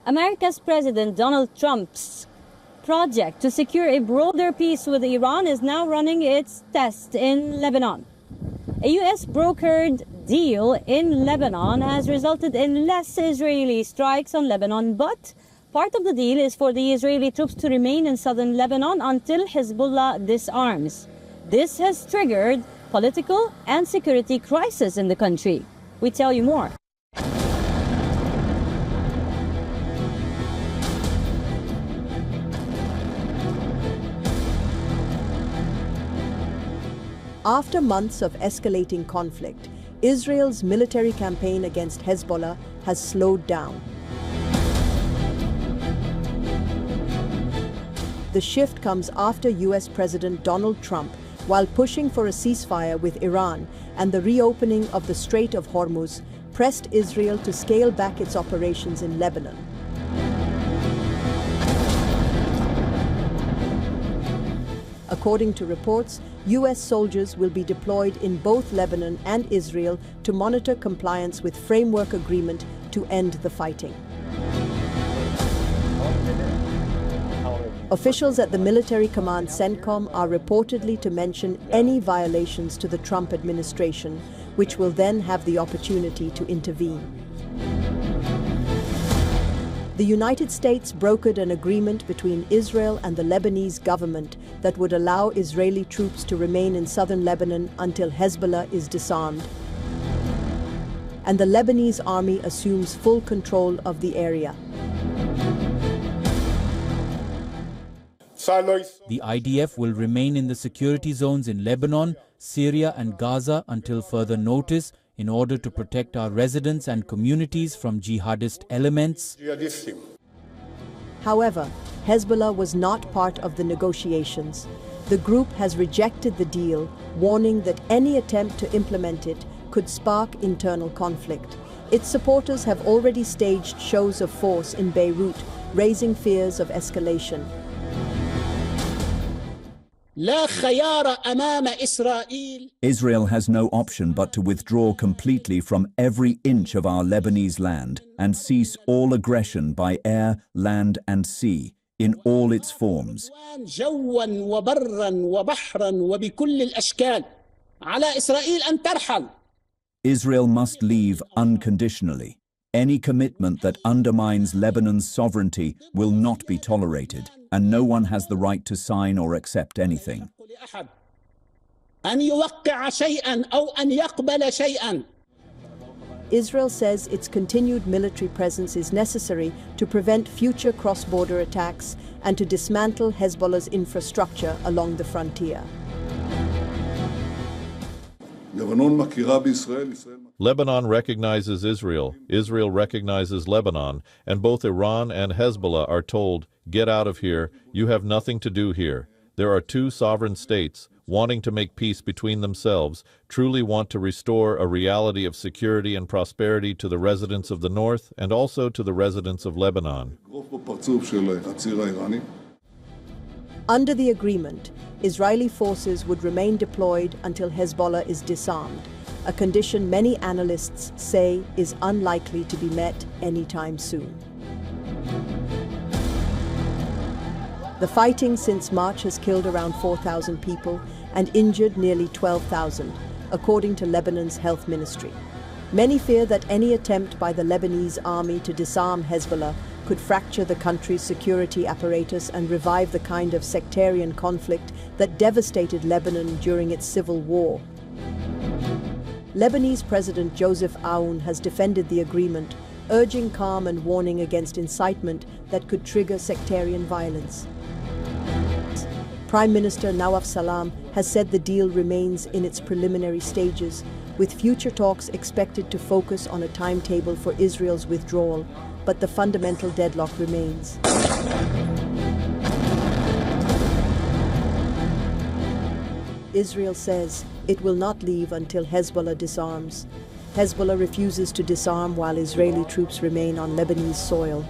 America's President Donald Trump's project to secure a broader peace with Iran is now running its test in Lebanon. A U.S. brokered deal in Lebanon has resulted in less Israeli strikes on Lebanon, but part of the deal is for the Israeli troops to remain in southern Lebanon until Hezbollah disarms. This has triggered political and security crisis in the country. We tell you more. After months of escalating conflict, Israel's military campaign against Hezbollah has slowed down. The shift comes after US President Donald Trump, while pushing for a ceasefire with Iran and the reopening of the Strait of Hormuz, pressed Israel to scale back its operations in Lebanon. According to reports, US soldiers will be deployed in both Lebanon and Israel to monitor compliance with framework agreement to end the fighting. Officials at the military command CENTCOM are reportedly to mention any violations to the Trump administration, which will then have the opportunity to intervene. The United States brokered an agreement between Israel and the Lebanese government that would allow Israeli troops to remain in southern Lebanon until Hezbollah is disarmed, and the Lebanese army assumes full control of the area. The IDF will remain in the security zones in Lebanon, Syria and Gaza until further notice in order to protect our residents and communities from jihadist elements. However, Hezbollah was not part of the negotiations. The group has rejected the deal, warning that any attempt to implement it could spark internal conflict. Its supporters have already staged shows of force in Beirut, raising fears of escalation. Israel has no option but to withdraw completely from every inch of our Lebanese land and cease all aggression by air, land and sea in all its forms. Israel must leave unconditionally. Any commitment that undermines Lebanon's sovereignty will not be tolerated, and no one has the right to sign or accept anything. Israel says its continued military presence is necessary to prevent future cross-border attacks and to dismantle Hezbollah's infrastructure along the frontier. Lebanon recognizes Israel, Israel recognizes Lebanon, and both Iran and Hezbollah are told, "Get out of here, you have nothing to do here." There are two sovereign states, wanting to make peace between themselves, truly want to restore a reality of security and prosperity to the residents of the north and also to the residents of Lebanon. Under the agreement, Israeli forces would remain deployed until Hezbollah is disarmed, a condition many analysts say is unlikely to be met anytime soon. The fighting since March has killed around 4,000 people and injured nearly 12,000, according to Lebanon's health ministry. Many fear that any attempt by the Lebanese army to disarm Hezbollah could fracture the country's security apparatus and revive the kind of sectarian conflict that devastated Lebanon during its civil war. Lebanese President Joseph Aoun has defended the agreement, urging calm and warning against incitement that could trigger sectarian violence. Prime Minister Nawaf Salam has said the deal remains in its preliminary stages, with future talks expected to focus on a timetable for Israel's withdrawal, but the fundamental deadlock remains. Israel says it will not leave until Hezbollah disarms. Hezbollah refuses to disarm while Israeli troops remain on Lebanese soil.